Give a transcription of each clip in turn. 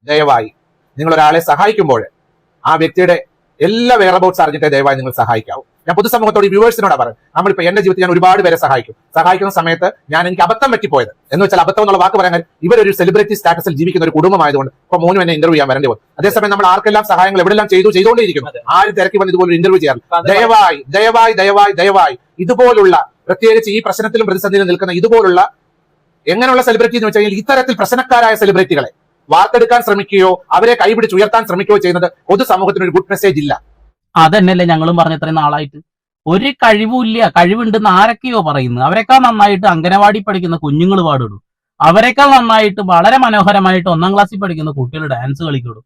ദയവായി നിങ്ങൾ ഒരാളെ സഹായിക്കുമ്പോൾ ആ വ്യക്തിയുടെ എല്ലാ വെയറബൌട്ട്സ് അറിഞ്ഞിട്ട് ദയവായി നിങ്ങൾ സഹായിക്കാവൂ. ഞാൻ പൊതുസമൂഹത്തോട് വ്യൂവേഴ്സിനോട് പറഞ്ഞു, നമ്മളിപ്പോൾ എന്റെ ജീവിതത്തിൽ ഞാൻ ഒരുപാട് പേരെ സഹായിക്കുന്ന സമയത്ത് എനിക്ക് അബദ്ധം പറ്റിപ്പോയത് എന്ന് വെച്ചാൽ അബദ്ധം എന്നുള്ള വാക്ക് പറയാൻ ഇവരൊരു സെലിബ്രിറ്റി സ്റ്റാറ്റസിൽ ജീവിക്കുന്ന ഒരു കുടുംബമായതുകൊണ്ട് ഇപ്പൊ മോനും എന്നെ ഇന്റർവ്യൂ ചെയ്യാൻ വരേണ്ടി വന്നു. അതേസമയം നമ്മൾ ആർക്കെല്ലാം സഹായങ്ങൾ എവിടെല്ലാം ചെയ്തുകൊണ്ടേയിരിക്കുന്നു. ആരും തിരക്കി വന്ന് ഇതുപോലെ ഇന്റർവ്യൂ ചെയ്യാറില്ല. ദയവായി ദയവായി ദയവായി ദയവായി ഇതുപോലുള്ള പ്രത്യേകിച്ച് ഈ പ്രശ്നത്തിലും പ്രതിസന്ധിയിലും നിൽക്കുന്ന ഇതുപോലുള്ള എങ്ങനെയുള്ള സെലിബ്രിറ്റി എന്ന് വെച്ചാൽ ഇത്തരത്തിൽ പ്രശ്നക്കാരായ സെലിബ്രിറ്റികളെ വാർത്തെടുക്കാൻ ശ്രമിക്കുകയോ അവരെ കൈപിടിച്ച് ഉയർത്താൻ ശ്രമിക്കുകയോ ചെയ്യുന്നത് പൊതുസമൂഹത്തിന് ഒരു ഗുഡ് മെസ്സേജ് ഇല്ല. അതന്നെയല്ലേ ഞങ്ങളും പറഞ്ഞ ഇത്രയും നാളായിട്ട്. ഒരു കഴിവുമില്ല, കഴിവുണ്ടെന്ന് ആരൊക്കെയോ പറയുന്നു. അവരെക്കാൾ നന്നായിട്ട് അംഗനവാടി പഠിക്കുന്ന കുഞ്ഞുങ്ങൾ പാടുള്ളൂ. അവരെക്കാൾ നന്നായിട്ട് വളരെ മനോഹരമായിട്ട് 1ാം ക്ലാസ്സിൽ പഠിക്കുന്ന കുട്ടികൾ ഡാൻസ് കളിക്കുള്ളൂ.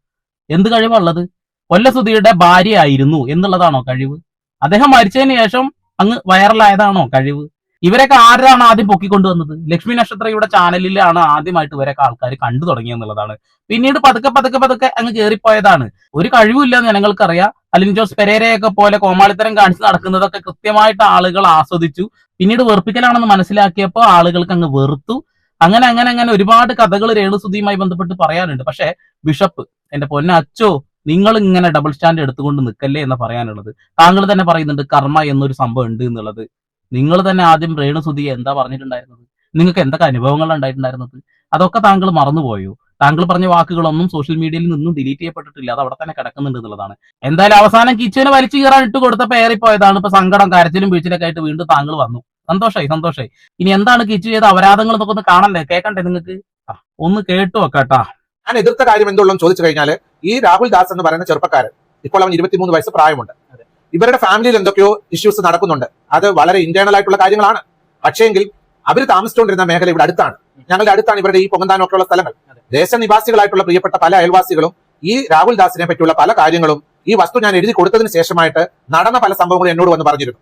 എന്ത് കഴിവുള്ളത്? കൊല്ലസുധിയുടെ ഭാര്യ ആയിരുന്നു എന്നുള്ളതാണോ കഴിവ്? അദ്ദേഹം മരിച്ചതിന് ശേഷം അങ്ങ് വൈറലായതാണോ കഴിവ്? ഇവരൊക്കെ ആരാണ് ആദ്യം പൊക്കിക്കൊണ്ടുവന്നത്? ലക്ഷ്മി നക്ഷത്രയുടെ ചാനലിലാണ് ആദ്യമായിട്ട് ഇവരൊക്കെ ആൾക്കാർ കണ്ടു തുടങ്ങിയെന്നുള്ളതാണ്. പിന്നീട് പതുക്കെ അങ്ങ് കയറിപ്പോയതാണ്. ഒരു കഴിവില്ലെന്ന് ജനങ്ങൾക്കറിയാം. അലിൻ ജോസ് പെരേരയൊക്കെ പോലെ കോമാളിത്തരം കാണിച്ച് നടക്കുന്നതൊക്കെ കൃത്യമായിട്ട് ആളുകൾ ആസ്വദിച്ചു. പിന്നീട് വെറുപ്പിക്കലാണെന്ന് മനസ്സിലാക്കിയപ്പോൾ ആളുകൾക്ക് അങ്ങ് വെറുത്തു. അങ്ങനെ ഒരുപാട് കഥകൾ രേണുസുധിയുമായി ബന്ധപ്പെട്ട് പറയാനുണ്ട്. പക്ഷെ ബിഷപ്പ്, എന്റെ പൊന്നച്ചോ, നിങ്ങൾ ഇങ്ങനെ ഡബിൾ സ്റ്റാൻഡ് എടുത്തുകൊണ്ട് നിൽക്കല്ലേ എന്ന് പറയാനുള്ളത്. താങ്കൾ തന്നെ പറയുന്നുണ്ട് കർമ്മ എന്നൊരു സംഭവം ഉണ്ട് എന്നുള്ളത്. നിങ്ങൾ തന്നെ ആദ്യം രേണുസുധിയെ എന്താ പറഞ്ഞിട്ടുണ്ടായിരുന്നത്? നിങ്ങൾക്ക് എന്തൊക്കെ അനുഭവങ്ങൾ ഉണ്ടായിട്ടുണ്ടായിരുന്നത്? അതൊക്കെ താങ്കൾ മറന്നുപോയോ? താങ്കൾ പറഞ്ഞ വാക്കുകളൊന്നും സോഷ്യൽ മീഡിയയിൽ നിന്നും ഡിലീറ്റ് ചെയ്യപ്പെട്ടിട്ടില്ല. അത് അവിടെ തന്നെ കിടക്കുന്നുണ്ട് എന്നുള്ളതാണ്. എന്തായാലും അവസാനം കിച്ചുവിനെ വലിച്ചു കീറാൻ ഇട്ട് കൊടുത്തപ്പോൾ ഏറിപ്പോയതാണ്. ഇപ്പൊ സങ്കടം, കരച്ചിലും വീഴ്ചയിലൊക്കെ ആയിട്ട് വീണ്ടും താങ്കൾ വന്നു. സന്തോഷായി. ഇനി എന്താണ് കിച്ചു ചെയ്ത അപരാധങ്ങൾ എന്നൊക്കെ ഒന്ന് കാണണ്ടേ, കേൾക്കണ്ടേ നിങ്ങൾക്ക്? ഒന്ന് കേട്ടു വെക്കാട്ടാ. ഞാൻ എതിർത്ത കാര്യം എന്തുള്ളൂ ചോദിച്ചു കഴിഞ്ഞാൽ, ഈ രാഹുൽ ദാസ് എന്ന് പറയുന്ന ചെറുപ്പക്കാരൻ, ഇപ്പോൾ അവൻ 23 വയസ്സ് പ്രായമുണ്ട്. ഇവരുടെ ഫാമിലിയിൽ എന്തൊക്കെയോ ഇഷ്യൂസ് നടക്കുന്നുണ്ട്. അത് വളരെ ഇന്റേണൽ ആയിട്ടുള്ള കാര്യങ്ങളാണ്. പക്ഷേങ്കിൽ അവർ താമസിച്ചുകൊണ്ടിരുന്ന മേഖല ഇവിടെ അടുത്താണ്, ഞങ്ങളുടെ അടുത്താണ് ഇവരുടെ ഈ പൊങ്ങന്താനൊക്കെ ഉള്ള സ്ഥലങ്ങൾ. ദേശനിവാസികളായിട്ടുള്ള പ്രിയപ്പെട്ട പല അയൽവാസികളും ഈ രാഹുൽ ദാസിനെ പറ്റിയുള്ള പല കാര്യങ്ങളും ഈ വസ്തു ഞാൻ എഴുതി കൊടുത്തതിന് ശേഷമായിട്ട് നടന്ന പല സംഭവങ്ങളും എന്നോട് വന്ന് പറഞ്ഞിരുന്നു.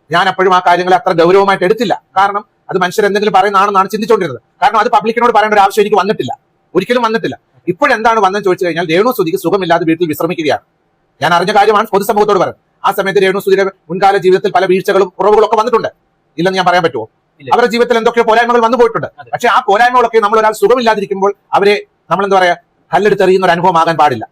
ഞാൻ അപ്പോഴും ആ കാര്യങ്ങളെ അത്ര ഗൗരവമായിട്ട് എടുത്തില്ല. കാരണം അത് മനുഷ്യർ എന്തെങ്കിലും പറയുന്നതാണെന്നാണ് ചിന്തിച്ചുകൊണ്ടിരുന്നത്. കാരണം അത് പബ്ലിക്കിനോട് പറയേണ്ട ഒരു ആവശ്യം എനിക്ക് വന്നിട്ടില്ല, ഒരിക്കലും വന്നിട്ടില്ല. ഇപ്പോഴെന്താണ് വന്നെന്ന് ചോദിച്ചു കഴിഞ്ഞാൽ, രേണുസുധിക്ക് സുഖമില്ലാതെ വീട്ടിൽ വിശ്രമിക്കുകയാണ്. ഞാൻ അറിഞ്ഞ കാര്യമാണ് പൊതുസമൂഹത്തോട് പറയുന്നത്. ആ സമയത്ത് രേണുസുധിയുടെ മുൻകാല ജീവിതത്തിൽ പല വീഴ്ചകളും കുറവുകളും ഒക്കെ വന്നിട്ടുണ്ട്. ഇല്ലെന്ന് ഞാൻ പറയാൻ പറ്റുമോ? അവരുടെ ജീവിതത്തിൽ എന്തൊക്കെയോ പോരായ്മകൾ വന്നു പോയിട്ടുണ്ട്. പക്ഷെ ആ പോരായ്മകളൊക്കെ നമ്മൾ ഒരാൾ സുഖമില്ലാതിരിക്കുമ്പോൾ അവരെ നമ്മൾ എന്താ പറയാ കല്ലെടുത്തെറിയുന്ന ഒരു അനുഭവം ആകാൻ പാടില്ല.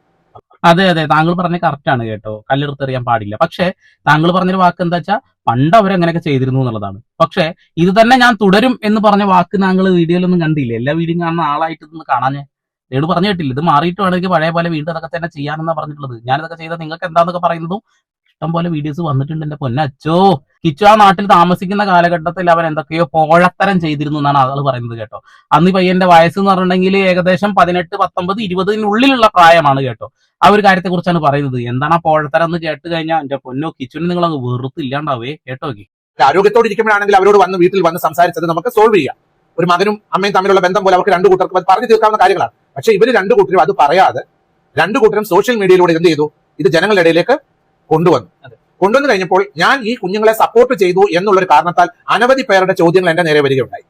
അതെ, താങ്കൾ പറഞ്ഞ കറക്റ്റ് ആണ് കേട്ടോ. കല്ലെടുത്തെറിയാൻ പാടില്ല. പക്ഷെ താങ്കൾ പറഞ്ഞൊരു വാക്ക് എന്താ വെച്ചാൽ പണ്ട് അവരങ്ങനെയൊക്കെ ചെയ്തിരുന്നു എന്നുള്ളതാണ്. പക്ഷെ ഇത് തന്നെ ഞാൻ തുടരും എന്ന് പറഞ്ഞ വാക്ക് താങ്കൾ വീഡിയോയിലൊന്നും കണ്ടില്ലേ? എല്ലാ വീഡിയോ കാണുന്ന ആളായിട്ടൊന്നും കാണാഞ്ഞേ. രേണു പറഞ്ഞു കേട്ടില്ല, ഇത് മാറിയിട്ട് വേണമെങ്കിൽ പഴയ പോലെ വീണ്ടും അതൊക്കെ തന്നെ ചെയ്യാനെന്നാ പറഞ്ഞിട്ടുള്ളത്. ഞാനിതൊക്കെ ചെയ്താൽ നിങ്ങൾക്ക് എന്താന്നൊക്കെ പറയുന്നതും ഇഷ്ടം പോലെ വീഡിയോസ് വന്നിട്ടുണ്ട്. എന്റെ പൊന്നച്ചോ, കിച്ചു ആ നാട്ടിൽ താമസിക്കുന്ന കാലഘട്ടത്തിൽ അവൻ എന്തൊക്കെയോ പോഴത്തരം ചെയ്തിരുന്നു എന്നാണ് ആളുകൾ പറയുന്നത് കേട്ടോ. അന്ന് ഈ പയ്യന്റെ വയസ്സ് എന്ന് പറഞ്ഞിട്ടുണ്ടെങ്കിൽ ഏകദേശം 18, 19, 20 പ്രായമാണ് കേട്ടോ. ആ ഒരു കാര്യത്തെ കുറിച്ചാണ് പറയുന്നത്. എന്താണ് ആ പോഴത്തരം എന്ന് കേട്ട് കഴിഞ്ഞാൽ എന്റെ പൊന്നോ, കിച്ചുവിന് നിങ്ങൾ അങ്ങ് വെറുത്തില്ലാണ്ടാവേ കേട്ടോ. ആരോഗ്യത്തോടെ ഇരിക്കുമ്പോഴാണെങ്കിൽ അവരോട് വന്ന് വീട്ടിൽ വന്ന് സംസാരിച്ചത് നമുക്ക് സോൾവ് ചെയ്യാം. ഒരു മകനും അമ്മയും തമ്മിലുള്ള ബന്ധം പോലെ അവർക്ക് രണ്ടു കൂട്ടർക്കും പറഞ്ഞു തീർക്കാവുന്ന കാര്യങ്ങളാണ്. പക്ഷെ ഇവര് രണ്ടു കൂട്ടരും അത് പറയാതെ രണ്ടു കൂട്ടരും സോഷ്യൽ മീഡിയയിലൂടെ എന്ത് ചെയ്തു? ഇത് ജനങ്ങളുടെ ഇടയിലേക്ക് കൊണ്ടുവന്നു കഴിഞ്ഞപ്പോൾ ഞാൻ ഈ കുഞ്ഞുങ്ങളെ സപ്പോർട്ട് ചെയ്തു എന്നുള്ളൊരു കാരണത്താൽ അനവധി പേരുടെ ചോദ്യങ്ങൾ എന്റെ നേരെ വരികയുണ്ടായി.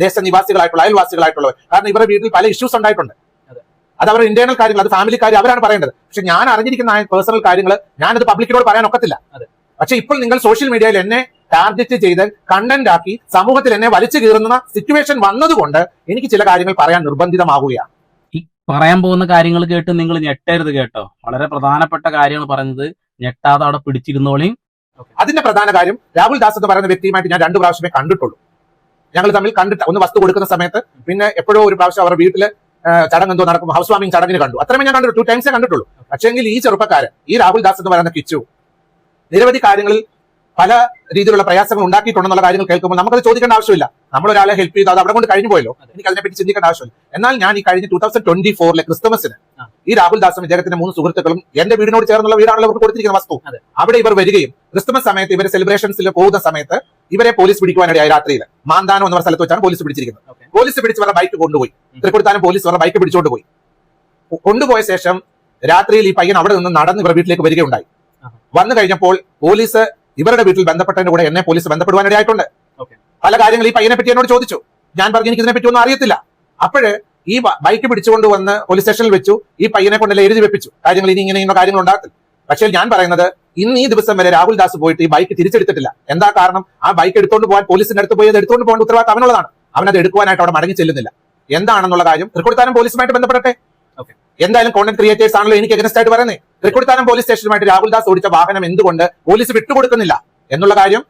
ദേശനിവാസികളായിട്ടുള്ള അയൽവാസികളായിട്ടുള്ളവർ. കാരണം ഇവരുടെ വീട്ടിൽ പല ഇഷ്യൂസ് ഉണ്ടായിട്ടുണ്ട്. അത് അവരുടെ ഇന്റേണൽ കാര്യങ്ങൾ, അത് ഫാമിലി കാര്യം അവരാണ് പറയേണ്ടത്. പക്ഷെ ഞാൻ അറിഞ്ഞിരിക്കുന്ന പേഴ്സണൽ കാര്യങ്ങൾ ഞാനത് പബ്ലിക്കിനോട് പറയാൻ ഒക്കത്തില്ല. പക്ഷെ ഇപ്പോൾ നിങ്ങൾ സോഷ്യൽ മീഡിയയിൽ എന്നെ ടാർഗറ്റ് ചെയ്ത് കണ്ടന്റ് ആക്കി സമൂഹത്തിൽ എന്നെ വലിച്ചു കീറുന്ന സിറ്റുവേഷൻ വന്നതുകൊണ്ട് എനിക്ക് ചില കാര്യങ്ങൾ പറയാൻ നിർബന്ധിതമാകുകയാണ്. ഈ പറയാൻ പോകുന്ന കാര്യങ്ങൾ കേട്ട് നിങ്ങൾ ഞെട്ടരുത് കേട്ടോ. വളരെ പ്രധാനപ്പെട്ട കാര്യങ്ങൾ പറയുന്നത്, ഞെട്ടാതെ അവിടെ പിടിച്ചിരുന്നോളി. അതിന്റെ പ്രധാന കാര്യം, രാഹുൽ ദാസ് എന്ന് പറയുന്ന വ്യക്തിയുമായിട്ട് ഞാൻ 2 പ്രാവശ്യമേ കണ്ടിട്ടുള്ളൂ. ഞങ്ങൾ തമ്മിൽ കണ്ടിട്ട് ഒന്ന് വസ്തു കൊടുക്കുന്ന സമയത്ത്, പിന്നെ എപ്പോഴോ ഒരു പ്രാവശ്യം അവരുടെ വീട്ടില് ചടങ്ങ് എന്തോ നടക്കും, ഹൗസ് വാമിംഗ് ചടങ്ങിന് കണ്ടു. അത്രമേ ഞാൻ കണ്ടിട്ടുള്ളൂ. 2 ടൈംസേ കണ്ടിട്ടുള്ളൂ. പക്ഷേങ്കിൽ ഈ ചെറുപ്പക്കാരൻ, ഈ രാഹുൽ ദാസ് എന്ന് പറയുന്ന കിച്ചു നിരവധി കാര്യങ്ങളിൽ പല രീതിയിലുള്ള പ്രയാസങ്ങൾ ഉണ്ടാക്കിയിട്ടുണ്ടെന്നുള്ള കാര്യങ്ങൾ കേൾക്കുമ്പോൾ നമുക്കത് ചോദിക്കേണ്ട ആവശ്യമില്ല. നമ്മളൊരാളെ ഹെൽപ്പ് ചെയ്ത് അത് അവിടെ കൊണ്ട് കഴിഞ്ഞു പോയല്ലോ, എനിക്ക് അതിനെപ്പറ്റി ചിന്തിക്കേണ്ട ആവശ്യമില്ല. എന്നാൽ ഞാൻ ഈ കഴിഞ്ഞ 2024 ക്രിസ്തുമസിന് ഈ രാഹുൽ ദാസും ഇദ്ദേഹത്തിന്റെ 3 സുഹൃത്തുക്കളും എന്റെ വീടിനോട് ചേർന്നുള്ള വീടാണല്ലോ ഇവർക്ക് കൊടുത്തിരിക്കുന്ന വസ്തു. അവിടെ ഇവർ വരികയും ക്രിസ്തുമസ് സമയത്ത് ഇവർ സെലിബ്രേഷൻസിൽ പോകുന്ന സമയത്ത് ഇവരെ പോലീസ് പിടിക്കുവാനിടയായി. രാത്രിയിൽ മാന്താനം എന്ന സ്ഥലത്ത് വെച്ചാണ് പോലീസ് പിടിച്ചിരിക്കുന്നത്. പോലീസ് പിടിച്ച് അവരുടെ ബൈക്ക് കൊണ്ടുപോയി. തൃക്കൊടുത്താനും പോലീസ് അവരുടെ ബൈക്ക് പിടിച്ചുകൊണ്ട് പോയി. കൊണ്ടുപോയ ശേഷം രാത്രിയിൽ ഈ പയ്യൻ അവിടെ നിന്ന് നടന്ന് ഇവരുടെ വീട്ടിലേക്ക് വരികയുണ്ടായി. വന്നു കഴിഞ്ഞപ്പോൾ പോലീസ് ഇവരുടെ വീട്ടിൽ ബന്ധപ്പെട്ടതിന്റെ കൂടെ എന്നെ പോലീസ് ബന്ധപ്പെടുവാനിടയായിട്ടുണ്ട്. പല കാര്യങ്ങൾ ഈ പയ്യനെ പറ്റി എന്നോട് ചോദിച്ചു. ഞാൻ പറഞ്ഞു എനിക്ക് ഇതിനെ പറ്റി ഒന്നും അറിയത്തില്ല. അപ്പോഴ് ഈ ബൈക്ക് പിടിച്ചുകൊണ്ട് വന്ന് പോലീസ് സ്റ്റേഷനിൽ വെച്ചു. ഈ പയ്യനെ കൊണ്ടെല്ലാം എഴുതി വെപ്പിച്ചു കാര്യങ്ങൾ, ഇനി ഇങ്ങനെ കാര്യങ്ങൾ ഉണ്ടാകത്തില്ല. പക്ഷേ ഞാൻ പറയുന്നത്, ഇന്ന് ഈ ദിവസം വരെ രാഹുൽ ദാസ് പോയിട്ട് ഈ ബൈക്ക് തിരിച്ചെടുത്തിട്ടില്ല. എന്താ കാരണം? ആ ബൈക്ക് എടുത്തുകൊണ്ട് പോകാൻ പോലീസിന്റെ അടുത്ത് പോയി അത് എടുത്തുകൊണ്ട് പോകേണ്ട ഉത്തരവാദിത്തം അവനുള്ളതാണ്. അവനത് എടുക്കുവാനായിട്ട് അവിടെ മടങ്ങി ചെല്ലുന്നില്ല. എന്താണെന്നുള്ള കാര്യം തൃക്കൊടുത്താനും പോലീസുമായിട്ട് ബന്ധപ്പെടട്ടെ. എന്തായാലും കോണ്ടന്റ് ക്രിയേറ്റേഴ്സ് ആണല്ലോ എനിക്ക് എഗനസ്റ്റ് ആയിട്ട് പറയുന്നത്. തൃക്കൊടിത്താനം പോലീസ് സ്റ്റേഷനുമായിട്ട് രാഹുൽ ദാസ് ഓടിച്ച വാഹനം എന്തുകൊണ്ട് പോലീസ് വിട്ടുകൊടുക്കുന്നില്ല എന്നുള്ള കാര്യം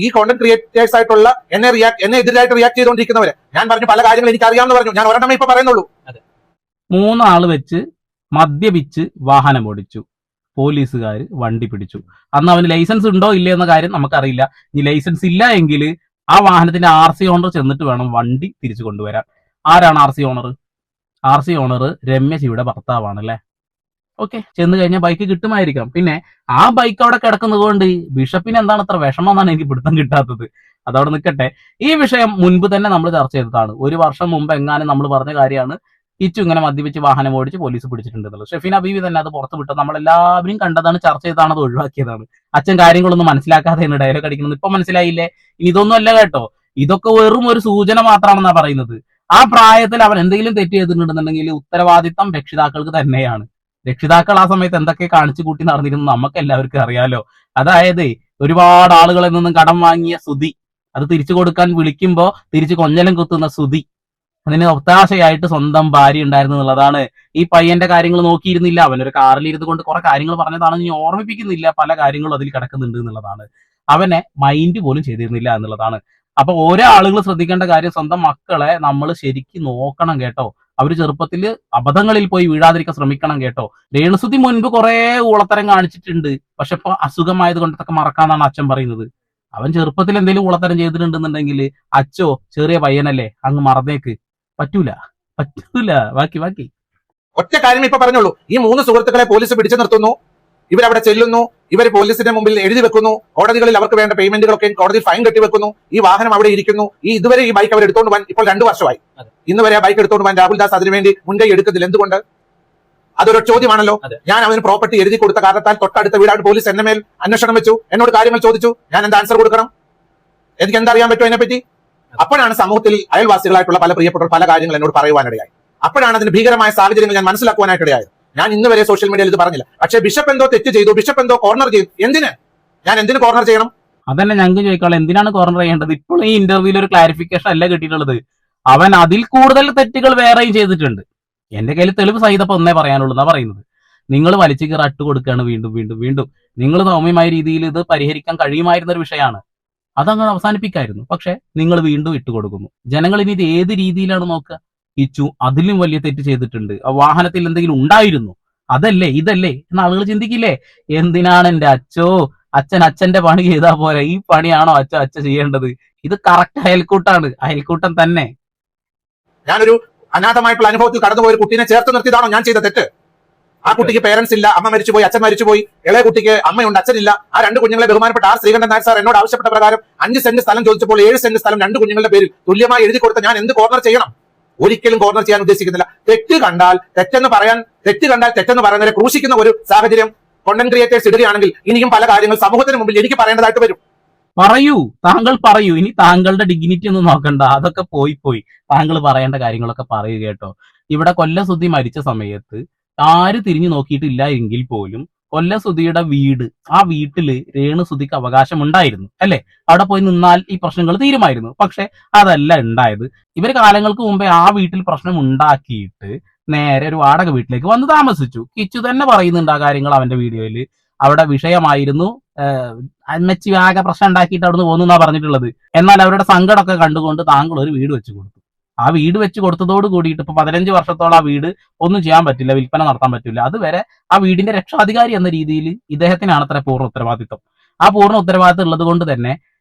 ഈ കോണ്ടന്റ് ക്രിയേറ്റേഴ്സ് ആയിട്ടുള്ള എന്നെ എതിരായിട്ട് റിയാക്ട് ചെയ്തുകൊണ്ടിരിക്കുന്നവര് ഞാൻ പറഞ്ഞു പല കാര്യങ്ങളും എനിക്ക് അറിയാമെന്ന് പറഞ്ഞു. ഞാൻ ഒരെണ്ണമേ ഇപ്പൊ പറയുന്നുള്ളൂ. 3 ആള് വെച്ച് മദ്യപിച്ച് വാഹനം ഓടിച്ചു, പോലീസുകാർ വണ്ടി പിടിച്ചു. അന്ന് അവന് ലൈസൻസ് ഉണ്ടോ ഇല്ലേ എന്ന കാര്യം നമുക്കറിയില്ല. ഇനി ലൈസൻസ് ഇല്ല എങ്കിൽ ആ വാഹനത്തിന്റെ RC ഓണർ ചെന്നിട്ട് വേണം വണ്ടി തിരിച്ചു കൊണ്ടുവരാൻ. ആരാണ് RC ഓണർ? RC ഓണർ രമ്യശിയുടെ ഭർത്താവാണ് അല്ലെ. ഓക്കെ, ചെന്ന് കഴിഞ്ഞാൽ ബൈക്ക് കിട്ടുമായിരിക്കാം. പിന്നെ ആ ബൈക്ക് അവിടെ കിടക്കുന്നത് കൊണ്ട് ബിഷപ്പിന് എന്താണ് അത്ര വിഷമം എന്നാണ് എനിക്ക് പിടുത്തം കിട്ടാത്തത്. അതവിടെ നിൽക്കട്ടെ. ഈ വിഷയം മുൻപ് തന്നെ നമ്മൾ ചർച്ച ചെയ്തതാണ്. 1 വർഷം മുമ്പ് എങ്ങാനും നമ്മൾ പറഞ്ഞ കാര്യമാണ് കിച്ചു ഇങ്ങനെ മദ്യപിച്ച് വാഹനം ഓടിച്ച് പോലീസ് പിടിച്ചിട്ടുണ്ടെന്നുള്ളത്. ഷെഫീന ബീവി തന്നെ അത് പുറത്ത് വിട്ടു. നമ്മളെല്ലാവരും കണ്ടതാണ്, ചർച്ച ചെയ്താണ്, അത് ഒഴിവാക്കിയതാണ്. അച്ഛൻ കാര്യങ്ങളൊന്നും മനസ്സിലാക്കാതെയാണ് ഡയലോഗ് അടിക്കുന്നത്. ഇപ്പൊ മനസ്സിലായില്ലേ? ഇതൊന്നും അല്ല കേട്ടോ, ഇതൊക്കെ വെറും ഒരു സൂചന മാത്രമാണെന്നാ പറയുന്നത്. ആ പ്രായത്തിൽ അവൻ എന്തെങ്കിലും തെറ്റ് ചെയ്തിട്ടുണ്ടെന്നുണ്ടെങ്കിൽ ഉത്തരവാദിത്തം രക്ഷിതാക്കൾക്ക് തന്നെയാണ്. രക്ഷിതാക്കൾ ആ സമയത്ത് എന്തൊക്കെ കാണിച്ചു കൂട്ടി നടന്നിരുന്നു നമുക്ക് എല്ലാവർക്കും അറിയാലോ. അതായത് ഒരുപാട് ആളുകളിൽ നിന്നും കടം വാങ്ങിയ സുധി, അത് തിരിച്ചു കൊടുക്കാൻ വിളിക്കുമ്പോ തിരിച്ചു കൊഞ്ഞലം കുത്തുന്ന സുധി, അതിന് ഒത്താശയായിട്ട് സ്വന്തം ഭാര്യ ഉണ്ടായിരുന്നു എന്നുള്ളതാണ്. ഈ പയ്യന്റെ കാര്യങ്ങൾ നോക്കിയിരുന്നില്ല. അവനൊരു കാറിൽ ഇരുന്ന് കൊണ്ട് കുറെ കാര്യങ്ങൾ പറഞ്ഞതാണെന്ന് ഞാൻ ഓർമ്മിപ്പിക്കുന്നില്ല. പല കാര്യങ്ങളും അതിൽ കിടക്കുന്നുണ്ട് എന്നുള്ളതാണ്. അവനെ മൈൻഡ് പോലും ചെയ്തിരുന്നില്ല എന്നുള്ളതാണ്. അപ്പൊ ഓരോ ആളുകൾ ശ്രദ്ധിക്കേണ്ട കാര്യം, സ്വന്തം മക്കളെ നമ്മൾ ശരിക്കും നോക്കണം കേട്ടോ. അവര് ചെറുപ്പത്തിൽ അബദ്ധങ്ങളിൽ പോയി വീഴാതിരിക്കാൻ ശ്രമിക്കണം കേട്ടോ. രേണുസുതി മുൻപ് കുറെ ഊളത്തരം കാണിച്ചിട്ടുണ്ട്. പക്ഷെ ഇപ്പൊ അസുഖമായത് കൊണ്ടൊക്കെ മറക്കാന്നാണ് അച്ഛൻ പറയുന്നത്. അവൻ ചെറുപ്പത്തിൽ എന്തെങ്കിലും ഊളത്തരം ചെയ്തിട്ടുണ്ടെന്നുണ്ടെങ്കിൽ അച്ഛോ ചെറിയ പയ്യനല്ലേ, അങ്ങ് മറന്നേക്ക്. പറ്റൂല. ബാക്കി ഒറ്റ കാര്യം ഇപ്പൊ പറഞ്ഞോളൂ. ഈ 3 സുഹൃത്തുക്കളെ പോലീസ് പിടിച്ചു നിർത്തുന്നു. ഇവരവിടെ ചെല്ലുന്നു. ഇവർ പോലീസിന്റെ മുമ്പിൽ എഴുതി വെക്കുന്നു. കോടതികളിൽ അവർക്ക് വേണ്ട പേയ്മെന്റുകളൊക്കെ കോടതിയിൽ ഫൈൻ കെട്ടി വെക്കുന്നു. ഈ വാഹനം അവിടെ ഇരിക്കുന്നു. ഇതുവരെ ഈ ബൈക്ക് അവർ എടുത്തോണ്ട് പോകാൻ ഇപ്പോൾ 2 വർഷമായി. ഇന്ന് വരെ ആ ബൈക്ക് എടുത്തോണ്ട് പോകാൻ രാഹുൽ ദാസ് അതിനുവേണ്ടി മുൻകൈ എടുക്കുന്നില്ല. എന്തുകൊണ്ട്? അതൊരു ചോദ്യമാണല്ലോ. ഞാൻ അവന് പ്രോപ്പർട്ടി എഴുതി കൊടുത്ത കാരണത്താൽ തൊട്ടടുത്ത വീടാണ് പോലീസ് എന്നെ മേൽ അന്വേഷണം വെച്ചു. എന്നോട് കാര്യങ്ങൾ ചോദിച്ചു. ഞാൻ എന്താ ആൻസർ കൊടുക്കണം? എനിക്ക് എന്തറിയാൻ പറ്റുമോ അതിനെപ്പറ്റി? അപ്പോഴാണ് സമൂഹത്തിൽ അയൽവാസികളായിട്ടുള്ള പല പ്രിയപ്പെട്ട പല കാര്യങ്ങൾ എന്നോട് പറയുവാനിടയായി. അപ്പോഴാണ് അതിന് ഭീകരമായ സാഹചര്യങ്ങൾ ഞാൻ മനസ്സിലാക്കുവാനായിട്ടിടയായത്. ഞാൻ ഇന്ന് വരെ സോഷ്യൽ മീഡിയയിൽ ഇത് പറഞ്ഞില്ല. പക്ഷേ ബിഷപ്പ് എന്തോ തെറ്റ് ചെയ്തു, ബിഷപ്പ് എന്തോ കോർണർ ചെയ്തു. ഞാൻ എന്തിന് കോർണർ ചെയ്യണം? അതന്നെ ഞങ്ങൾക്ക് ചോദിക്കാനുള്ളത്. എന്തിനാണ് കോർണർ ചെയ്യേണ്ടത്? ഇപ്പോൾ ഈ ഇന്റർവ്യൂവിൽ ഒരു ക്ലാരിഫിക്കേഷൻ അല്ല കിട്ടിയിട്ടുള്ളത്. അവൻ അതിൽ കൂടുതൽ തെറ്റുകൾ വേറെയും ചെയ്തിട്ടുണ്ട്. എന്റെ കയ്യിൽ തെളിവ് സഹിതപ്പോ ഒന്നേ പറയാനുള്ളൂ എന്നാ പറയുന്നത്. നിങ്ങൾ വലിച്ചു കീറ അട്ട് കൊടുക്കുകയാണ് വീണ്ടും. നിങ്ങൾ സൗമ്യമായ രീതിയിൽ ഇത് പരിഹരിക്കാൻ കഴിയുമായിരുന്ന ഒരു വിഷയമാണ്. അതങ്ങനെ അവസാനിപ്പിക്കായിരുന്നു. പക്ഷെ നിങ്ങൾ വീണ്ടും ഇട്ടുകൊടുക്കുന്നു. ജനങ്ങൾ ഇനി ഇത് ഏത് രീതിയിലാണ് നോക്കുക? ഇച്ചു അതിലും വലിയ തെറ്റ് ചെയ്തിട്ടുണ്ട്, ആ വാഹനത്തിൽ എന്തെങ്കിലും ഉണ്ടായിരുന്നു, അതല്ലേ ഇതല്ലേ എന്ന് ആളുകൾ ചിന്തിക്കില്ലേ? എന്തിനാണ് എന്റെ അച്ഛന്റെ പണി ചെയ്താ പോരെ? ഈ പണിയാണോ അച്ഛൻ ചെയ്യേണ്ടത്? ഇത് കറക്റ്റ് അയൽക്കൂട്ടം തന്നെ. ഞാനൊരു അനാഥമായിട്ടുള്ള അനുഭവത്തിൽ കടന്നുപോയ കുട്ടീനെ ചേർത്ത് നിർത്തിയതാണോ ഞാൻ ചെയ്ത തെറ്റ്? ആ കുട്ടിക്ക് പേരൻസ് ഇല്ല, അമ്മ മരിച്ചുപോയി, അച്ഛൻ മരിച്ചുപോയി. ഇളയ കുട്ടിക്ക് അമ്മയുണ്ട്, അച്ഛനില്ല. ആ 2 കുഞ്ഞുങ്ങളെ ബഹുമാനപ്പെട്ട R ശ്രീകണ്ഠൻ നായർ സാർ എന്നോട് ആവശ്യപ്പെട്ട പ്രകാരം 5 സെന്റ് സ്ഥലം ചോദിച്ചപ്പോൾ 7 സെന്റ് സ്ഥലം 2 കുഞ്ഞുങ്ങളുടെ പേരിൽ തുല്യമായി എഴുതി കൊടുത്ത ഞാൻ എന്ത് കോർണർ ചെയ്യണം? ഒരിക്കലും കോർണർ ചെയ്യാൻ ഉദ്ദേശിക്കുന്നില്ല. തെറ്റ് കണ്ടാൽ തെറ്റെന്ന് പറയുന്നവരെ ക്രൂശിക്കുന്ന ഒരു സാഹചര്യം കോണ്ടന്റ് ക്രിയേറ്റേഴ്സ് ഇടുകയാണെങ്കിൽ ഇനിയും പല കാര്യങ്ങൾ സമൂഹത്തിന് മുമ്പിൽ എനിക്ക് പറയേണ്ടതായിട്ട് വരും. താങ്കൾ പറയൂ. ഇനി താങ്കളുടെ ഡിഗ്നിറ്റി ഒന്നും നോക്കണ്ട. അതൊക്കെ പോയി താങ്കൾ പറയേണ്ട കാര്യങ്ങളൊക്കെ പറയുക കേട്ടോ. ഇവിടെ കൊല്ലസുധി മരിച്ച സമയത്ത് ആര് തിരിഞ്ഞു നോക്കിയിട്ടില്ല എങ്കിൽ പോലും കൊല്ലസുധിയുടെ വീട്, ആ വീട്ടില് രേണുസുധിക്ക് അവകാശം ഉണ്ടായിരുന്നു അല്ലെ? അവിടെ പോയി നിന്നാൽ ഈ പ്രശ്നങ്ങൾ തീരുമായിരുന്നു. പക്ഷെ അതല്ല ഉണ്ടായത്. ഇവര് കാലങ്ങൾക്ക് മുമ്പേ ആ വീട്ടിൽ പ്രശ്നം ഉണ്ടാക്കിയിട്ട് നേരെ ഒരു വാടക വീട്ടിലേക്ക് വന്ന് താമസിച്ചു. കിച്ചു തന്നെ പറയുന്നുണ്ട് ആ കാര്യങ്ങൾ അവന്റെ വീഡിയോയിൽ. അവിടെ വിഷയമായിരുന്നു, അമ്മച്ചി ആകെ പ്രശ്നം ഉണ്ടാക്കിയിട്ട് അവിടുന്ന് പോകുന്നാ പറഞ്ഞിട്ടുള്ളത്. എന്നാൽ അവരുടെ സങ്കടമൊക്കെ കണ്ടുകൊണ്ട് താങ്കൾ ഒരു വീട് വെച്ച് കൊടുത്തു. ആ വീട് വെച്ച് കൊടുത്തതോട് കൂടിയിട്ട് ഇപ്പൊ 15 വർഷത്തോളം ആ വീട് ഒന്നും ചെയ്യാൻ പറ്റില്ല, വിൽപ്പന നടത്താൻ പറ്റില്ല. അതുവരെ ആ വീടിന്റെ രക്ഷാധികാരി എന്ന രീതിയിൽ ഇദ്ദേഹത്തിനാണ് അത്ര പൂർണ്ണ ഉത്തരവാദിത്വം. ആ പൂർണ്ണ ഉത്തരവാദിത്വം ഉള്ളത് കൊണ്ട് തന്നെ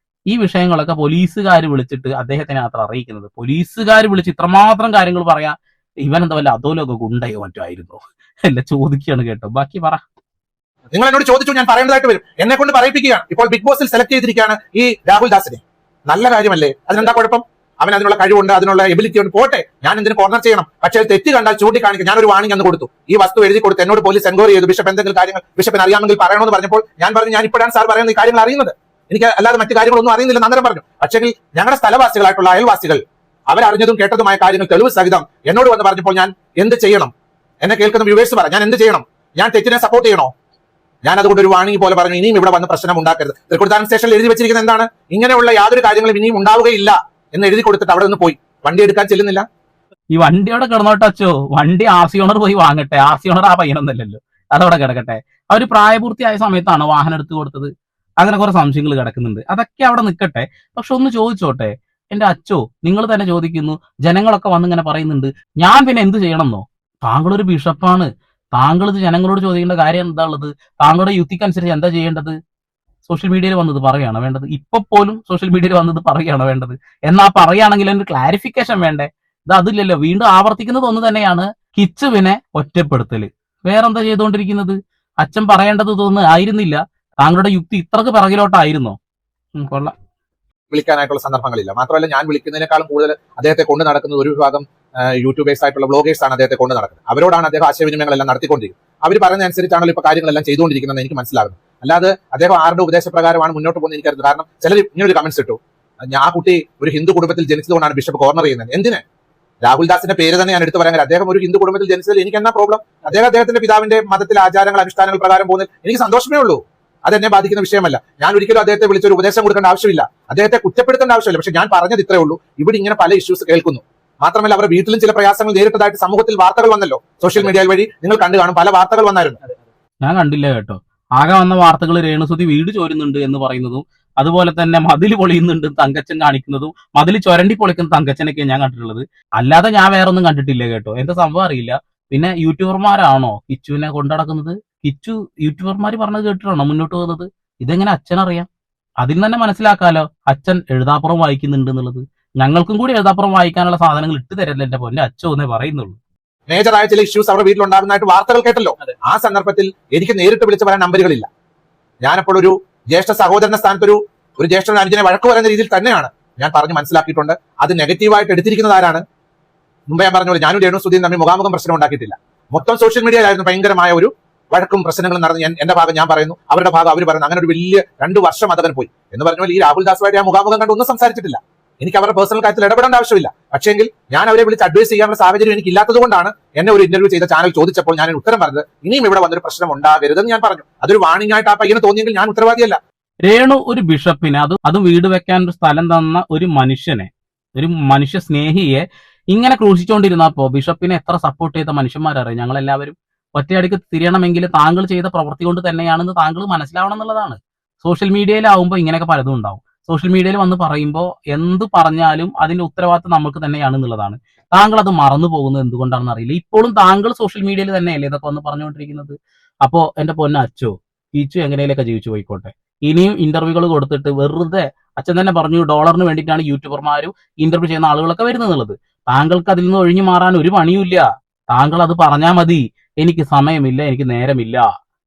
ഈ വിഷയങ്ങളൊക്കെ പോലീസുകാർ വിളിച്ചിട്ട് അദ്ദേഹത്തിനെ അത്ര അറിയിക്കുന്നത്. പോലീസുകാർ വിളിച്ച് ഇത്രമാത്രം കാര്യങ്ങൾ പറയാ, ഇവൻ എന്താ വല്ല അധോലോക ഗുണ്ടയോ മറ്റോ ആയിരുന്നോ അല്ല ചോദിക്കുകയാണ് കേട്ടോ. ബാക്കി പറ. നിങ്ങൾ എന്നോട് ചോദിച്ചു, ഞാൻ പറയേണ്ടതായിട്ട് വരും. എന്നെ കൊണ്ട് പറയിപ്പിക്കുകയാണ്. ഇപ്പോൾ ബിഗ് ബോസിൽ സെലക്ട് ചെയ്തിരിക്കുകയാണ് ഈ രാഹുൽ ദാസിനെ. നല്ല കാര്യമല്ലേ? അതിനെന്താ കുഴപ്പം? അവൻ അതിനുള്ള കഴിവുണ്ട്, അതിനുള്ള എബിലിറ്റി ഉണ്ട്. പോട്ടെ, ഞാൻ എന്തിന് കോർണർ ചെയ്യണം? പക്ഷേ തെറ്റ് കണ്ടാൽ ചൂണ്ടിക്കാണിക്കും. ഞാനൊരു വാണിംഗ് അന്ന് കൊടുത്തു. ഈ വസ്തു എഴുതി കൊടുത്തു. എന്നോട് പോലീസ് എൻക്വയറി ചെയ്തു. ബിഷപ്പ് എന്തെങ്കിലും കാര്യങ്ങൾ ബിഷപ്പിന് അറിയാമെങ്കിൽ പറയണമെന്ന് പറഞ്ഞപ്പോൾ ഞാൻ പറഞ്ഞു, ഞാൻ ഇപ്പോഴാണ് സാർ പറയുന്നത് ഈ കാര്യങ്ങൾ അറിയുന്നത്, എനിക്ക് അല്ലാതെ മറ്റു കാര്യങ്ങളൊന്നും അറിയുന്നില്ലെന്ന് അന്നേരം പറഞ്ഞു. പക്ഷേ ഞങ്ങളുടെ സ്ഥലവാസികളായിട്ടുള്ള അയൽവാസികൾ അവരറിഞ്ഞതും കേട്ടതുമായ കാര്യങ്ങൾ തെളിവ് സഹിതം എന്നോട് വന്ന് പറഞ്ഞപ്പോൾ ഞാൻ എന്ത് ചെയ്യണം? എന്നെ കേൾക്കുന്ന വ്യൂവേഴ്സ് പറ, ഞാൻ എന്ത് ചെയ്യണം? ഞാൻ തെറ്റിനെ സപ്പോർട്ട് ചെയ്യണോ? ഞാൻ അതുകൊണ്ട് ഒരു വാണിംഗ് പോലെ പറഞ്ഞു, ഇനിയും ഇവിടെ വന്ന് പ്രശ്നം ഉണ്ടാക്കരുത്. തൃക്കൊടിത്താനം സ്റ്റേഷനിൽ എഴുതി വെച്ചിരിക്കുന്നത് എന്താണ്? ഇങ്ങനെയുള്ള യാതൊരു കാര്യങ്ങളും ഇനിയും ഉണ്ടാവുകയില്ല എന്ന് എഴുതി കൊടുത്തിട്ട് അവിടെ നിന്ന് പോയി. വണ്ടി എടുക്കാൻ ചെല്ലുന്നില്ല. ഈ വണ്ടി അവിടെ കിടന്നോട്ടെ അച്ചോ, വണ്ടി ആർ സി ഓണർ പോയി വാങ്ങട്ടെ. ആർ സി ഓണർ ആ പയ്യനൊന്നല്ലല്ലോ, അതവിടെ കിടക്കട്ടെ. അവര് പ്രായപൂർത്തിയായ സമയത്താണ് വാഹനം എടുത്തു കൊടുത്തത്. അങ്ങനെ കുറെ സംശയങ്ങൾ കിടക്കുന്നുണ്ട്, അതൊക്കെ അവിടെ നിൽക്കട്ടെ. പക്ഷെ ഒന്ന് ചോദിച്ചോട്ടെ, എന്റെ അച്ചോ, നിങ്ങൾ തന്നെ ചോദിക്കുന്നു, ജനങ്ങളൊക്കെ വന്നിങ്ങനെ പറയുന്നുണ്ട്, ഞാൻ പിന്നെ എന്ത് ചെയ്യണമെന്നോ? താങ്കളൊരു ബിഷപ്പാണ്, താങ്കൾ ഇത് ജനങ്ങളോട് ചോദിക്കേണ്ട കാര്യം എന്താ ഉള്ളത്? താങ്കളുടെ യുക്തിക്കനുസരിച്ച് എന്താ ചെയ്യേണ്ടത്? സോഷ്യൽ മീഡിയയിൽ വന്നത് പറയുകയാണോ വേണ്ടത്? ഇപ്പൊ പോലും സോഷ്യൽ മീഡിയയിൽ വന്നത് പറയുകയാണോ വേണ്ടത്? എന്നാ പറയുകയാണെങ്കിൽ ഒരു ക്ലാരിഫിക്കേഷൻ വേണ്ടേ? ഇത് അതില്ലല്ലോ. വീണ്ടും ആവർത്തിക്കുന്നത് ഒന്ന് തന്നെയാണ്, കിച്ചുവിനെ ഒറ്റപ്പെടുത്തല്. വേറെന്താ ചെയ്തുകൊണ്ടിരിക്കുന്നത്? അച്ഛൻ പറയേണ്ടത് ഇതൊന്നും ആയിരുന്നില്ല. താങ്കളുടെ യുക്തി ഇത്രക്ക് പിറകിലോട്ടായിരുന്നോ? കൊള്ളാം. വിളിക്കാനായിട്ടുള്ള സന്ദർഭങ്ങളില്ല. മാത്രമല്ല, ഞാൻ വിളിക്കുന്നതിനേക്കാളും കൂടുതൽ അദ്ദേഹത്തെ കൊണ്ട് നടക്കുന്നത് ഒരു വിഭാഗം യൂട്യൂബേഴ്സ് ആയിട്ടുള്ള ബ്ലോഗേഴ്സ് ആണ് അദ്ദേഹത്തെ കൊണ്ട് നടക്കുന്നത്. അവരോടാണ് അദ്ദേഹം ആശയവിനിമയങ്ങളെല്ലാം നടത്തിക്കൊണ്ടിരിക്കുന്നത്. അവർ പറയുന്നതനുസരിച്ചാണല്ലോ ഇപ്പൊ കാര്യങ്ങളെല്ലാം ചെയ്തുകൊണ്ടിരിക്കുന്നത് എനിക്ക് മനസ്സിലാകുന്നു. അല്ലാതെ അദ്ദേഹം ആരുടെ ഉപദേശപ്രകാരമാണ് മുന്നോട്ട് പോകുന്നത് എനിക്കറിയില്ല. കാരണം ചിലർ ഇങ്ങനൊരു കമന്റ്സ് ഇട്ടു, ആ കുട്ടി ഒരു ഹിന്ദു കുടുംബത്തിൽ ജനിച്ചതുകൊണ്ടാണ് ബിഷപ്പ് കോർണർ ചെയ്യുന്നത്. എന്തിന്? രാഹുൽ ദാസിന്റെ പേര് തന്നെ ഞാൻ എടുത്തു പറയാൻ, അദ്ദേഹം ഒരു ഹിന്ദു കുടുംബത്തിൽ ജനിച്ചതിൽ എനിക്ക് എന്നാ പ്രോബ്ലം? അദ്ദേഹത്തിന്റെ പിതാവിന്റെ മതത്തിലെ ആചാരങ്ങൾ അനുഷ്ഠാനങ്ങൾ പ്രകാരം പോകുന്നതിൽ എനിക്ക് സന്തോഷമേ ഉള്ളൂ. അതെന്നെ ബാധിക്കുന്ന വിഷയമല്ല. ഞാൻ ഒരിക്കലും അദ്ദേഹത്തെ വിളിച്ചൊരു ഉപദേശം കൊടുക്കേണ്ട ആവശ്യമില്ല, അദ്ദേഹത്തെ കുറ്റപ്പെടുത്തേണ്ട ആവശ്യമില്ല. പക്ഷെ ഞാൻ പറഞ്ഞത് ഇത്രേ ഉള്ളൂ, ഇവിടെ ഇങ്ങനെ പല ഇഷ്യൂസ് കേൾക്കുന്നു. മാത്രമല്ല, അവരുടെ വീട്ടിലും ചില പ്രയാസങ്ങൾ നേരിട്ടതായിട്ട് സമൂഹത്തിൽ വാർത്തകൾ വന്നല്ലോ, സോഷ്യൽ മീഡിയ വഴി നിങ്ങൾ കണ്ടു കാണും, പല വാർത്തകൾ വന്നായിരുന്നു. ഞാൻ കണ്ടില്ല കേട്ടോ. ആകെ വന്ന വാർത്തകൾ രേണുസുതി വീട് ചോരുന്നുണ്ട് എന്ന് പറയുന്നതും, അതുപോലെ തന്നെ മതിൽ പൊളിയുന്നുണ്ട് തങ്കച്ചൻ കാണിക്കുന്നതും, മതിൽ ചൊരണ്ടി പൊളിക്കുന്ന തങ്കച്ചനൊക്കെ ഞാൻ കണ്ടിട്ടുള്ളത്. അല്ലാതെ ഞാൻ വേറെ ഒന്നും കണ്ടിട്ടില്ല കേട്ടോ. എന്താ സംഭവം അറിയില്ല. പിന്നെ യൂട്യൂബർമാരാണോ കിച്ചുവിനെ കൊണ്ടടക്കുന്നത്? കിച്ചു യൂട്യൂബർമാർ പറഞ്ഞത് കേട്ടിട്ടാണോ മുന്നോട്ട് പോകുന്നത്? ഇതെങ്ങനെ അച്ഛനറിയാം? അതിൽ തന്നെ മനസ്സിലാക്കാലോ അച്ഛൻ എഴുതാപ്പുറം വായിക്കുന്നുണ്ട് എന്നുള്ളത്. ഞങ്ങൾക്കും കൂടി എഴുതാപ്പുറം വായിക്കാനുള്ള സാധനങ്ങൾ ഇട്ട് തരല്ലേ എന്റെ പൊന്നെ അച്ഛോ എന്നേ പറയുന്നുള്ളൂ. മേജറായ ചില ഇഷ്യൂസ് അവരുടെ വീട്ടിലുണ്ടാകുന്നതായിട്ട് വാർത്തകൾ കേട്ടല്ലോ. ആ സന്ദർഭത്തിൽ എനിക്ക് നേരിട്ട് വിളിച്ചു പറയാൻ നമ്പറുകളില്ല. ഞാനപ്പോൾ ഒരു ജ്യേഷ്ഠ സഹോദരന്റെ സ്ഥാനത്ത് ഒരു ജ്യേഷ്ഠ അനുജനെ വഴക്ക് പറയുന്ന രീതിയിൽ തന്നെയാണ് ഞാൻ പറഞ്ഞ് മനസ്സിലാക്കിയിട്ടുണ്ട്. അത് നെഗറ്റീവായിട്ട് എടുത്തിരിക്കുന്നത് ആരാണ്? മുമ്പ് ഞാൻ പറഞ്ഞ പോലെ ഞാനും രേണുസുധിയും തമ്മിൽ മുഖാമുഖം പ്രശ്നം ഉണ്ടാക്കിയിട്ടില്ല. മൊത്തം സോഷ്യൽ മീഡിയയിലായിരുന്നു ഭയങ്കരമായ ഒരു വഴക്കും പ്രശ്നങ്ങളും നടന്ന് എന്റെ ഭാഗം ഞാൻ പറയുന്നു, അവരുടെ ഭാഗം അവർ പറയുന്നു. അങ്ങനെ ഒരു വലിയ 2 വർഷം അതവൻ പോയി എന്ന് പറഞ്ഞ പോലെ ഈ രാഹുൽ ദാസുമായിട്ട് ഞാൻ മുഖാമുഖം കണ്ട് ഒന്നും സംസാരിച്ചിട്ടില്ല. എനിക്ക് അവരുടെ പേഴ്സണൽ കാര്യത്തിൽ ഇടപെടേണ്ട ആവശ്യമില്ല. പക്ഷേങ്കിൽ ഞാൻ അവരെ വിളിച്ച് അഡ്വൈസ് ചെയ്യാനുള്ള സാഹചര്യം എനിക്ക് ഇല്ലാത്തത് കൊണ്ടാണ് എന്നെ ഒരു ഇന്റർവ്യൂ ചെയ്ത ചാനൽ ചോദിച്ചപ്പോൾ ഞാൻ ഉത്തരം പറഞ്ഞത്, ഇനിയും ഇവിടെ വന്നൊരു പ്രശ്നം ഉണ്ടാകരുതെന്ന് ഞാൻ പറഞ്ഞു. അതൊരു വാണിംഗ് ആയിട്ട് ആ പയ്യന് തോന്നിയെങ്കിൽ ഞാൻ ഉത്തരവാദിയല്ല. രേണു ഒരു ബിഷപ്പിനെ, അതും വീട് വെക്കാൻ ഒരു സ്ഥലം തന്ന ഒരു മനുഷ്യനെ, ഒരു മനുഷ്യ സ്നേഹിയെ ഇങ്ങനെ ക്രൂശിച്ചുകൊണ്ടിരുന്നപ്പോ ബിഷപ്പിനെ എത്ര സപ്പോർട്ട് ചെയ്ത മനുഷ്യന്മാരറിയാം. ഞങ്ങളെല്ലാവരും ഒറ്റയടിക്ക് തിരിയണമെങ്കിൽ താങ്കൾ ചെയ്ത പ്രവൃത്തി കൊണ്ട് തന്നെയാണെന്ന് താങ്കൾ മനസ്സിലാവണം എന്നുള്ളതാണ്. സോഷ്യൽ മീഡിയയിലാവുമ്പോൾ ഇങ്ങനെയൊക്കെ പലതും ഉണ്ടാവും. സോഷ്യൽ മീഡിയയിൽ വന്ന് പറയുമ്പോൾ എന്ത് പറഞ്ഞാലും അതിന്റെ ഉത്തരവാദിത്വം നമുക്ക് തന്നെയാണ് എന്നുള്ളതാണ്. താങ്കൾ അത് മറന്നു പോകുന്നത് എന്തുകൊണ്ടാണെന്ന് അറിയില്ല. ഇപ്പോഴും താങ്കൾ സോഷ്യൽ മീഡിയയിൽ തന്നെയല്ലേ ഇതൊക്കെ വന്ന് പറഞ്ഞുകൊണ്ടിരിക്കുന്നത്? അപ്പോ എന്റെ പൊന്ന അച്ചോ, ഈച്ചു എങ്ങനെയൊക്കെ ജീവിച്ചു പോയിക്കോട്ടെ. ഇനിയും ഇന്റർവ്യൂകൾ കൊടുത്തിട്ട് വെറുതെ, അച്ഛൻ തന്നെ പറഞ്ഞു ഡോളറിന് വേണ്ടിയിട്ടാണ് യൂട്യൂബർമാരും ഇന്റർവ്യൂ ചെയ്യുന്ന ആളുകളൊക്കെ വരുന്നത്. താങ്കൾക്ക് അതിൽ നിന്ന് ഒഴിഞ്ഞു മാറാൻ ഒരു പണിയുമില്ല. താങ്കൾ അത് പറഞ്ഞാൽ മതി, എനിക്ക് സമയമില്ല, എനിക്ക് നേരമില്ല.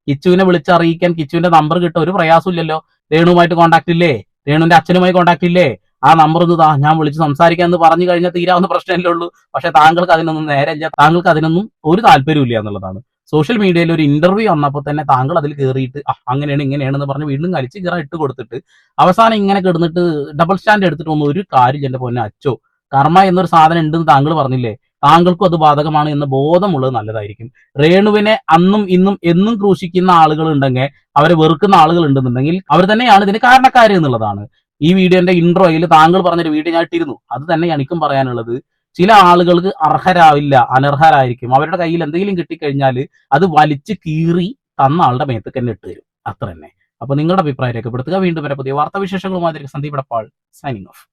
കിച്ചുവിനെ വിളിച്ചറിയിക്കാൻ കിച്ചുവിന്റെ നമ്പർ കിട്ടാൻ ഒരു പ്രയാസമില്ലല്ലോ. രേണുവുമായിട്ട് കോൺടാക്ട് ഇല്ലേ? രേണുവിന്റെ അച്ഛനുമായി കോൺടാക്ട് ഇല്ലേ? ആ നമ്പർ ഒന്ന് താ, ഞാൻ വിളിച്ച് സംസാരിക്കാൻ എന്ന് പറഞ്ഞു കഴിഞ്ഞാൽ തീരാവുന്ന പ്രശ്നമല്ലേ ഉള്ളൂ. പക്ഷെ താങ്കൾക്ക് അതിനൊന്നും നേരമില്ല, താങ്കൾക്ക് അതിനൊന്നും ഒരു താല്പര്യമില്ല എന്നുള്ളതാണ്. സോഷ്യൽ മീഡിയയിൽ ഒരു ഇന്റർവ്യൂ വന്നപ്പോൾ തന്നെ താങ്കൾ അതിൽ കയറിയിട്ട് അങ്ങനെയാണ് ഇങ്ങനെയാണെന്ന് പറഞ്ഞ് വീണ്ടും കളിച്ച് കീറ ഇട്ട് കൊടുത്തിട്ട് അവസാനം ഇങ്ങനെ കിടന്നിട്ട് ഡബിൾ സ്റ്റാൻഡ് എടുത്തിട്ട് ഒന്നും ഒരു കാര്യം എന്റെ പൊന്നെ അച്ചോ. കർമ്മ എന്നൊരു സാധനം ഉണ്ടെന്ന് താങ്കൾ പറഞ്ഞില്ലേ, താങ്കൾക്കും അത് ബാധകമാണ് എന്ന ബോധമുള്ളത് നല്ലതായിരിക്കും. രേണുവിനെ അന്നും ഇന്നും എന്നും ക്രൂശിക്കുന്ന ആളുകൾ ഉണ്ടെങ്കിൽ, അവരെ വെറുക്കുന്ന ആളുകൾ ഉണ്ടെന്നുണ്ടെങ്കിൽ അവർ തന്നെയാണ് ഇതിന് കാരണക്കാര് എന്നുള്ളതാണ്. ഈ വീഡിയോന്റെ ഇൻട്രോയിൽ താങ്കൾ പറഞ്ഞൊരു വീഡിയോ ഞാൻ ഇട്ടിരുന്നു. അത് തന്നെ എനിക്കും പറയാനുള്ളത്. ചില ആളുകൾക്ക് അർഹരാവില്ല, അനർഹരായിരിക്കും. അവരുടെ കയ്യിൽ എന്തെങ്കിലും കിട്ടിക്കഴിഞ്ഞാൽ അത് വലിച്ചു കീറി തന്ന ആളുടെ മേത്തേക്ക് തന്നെ ഇട്ട് തരും, അത്ര തന്നെ. അപ്പൊ നിങ്ങളുടെ അഭിപ്രായം രേഖപ്പെടുത്തുക. വീണ്ടും വരെ പുതിയ വാർത്താവിശേഷങ്ങളുമായി സന്ദീപ് എടപ്പാൾ സൈനിങ് ഓഫ്.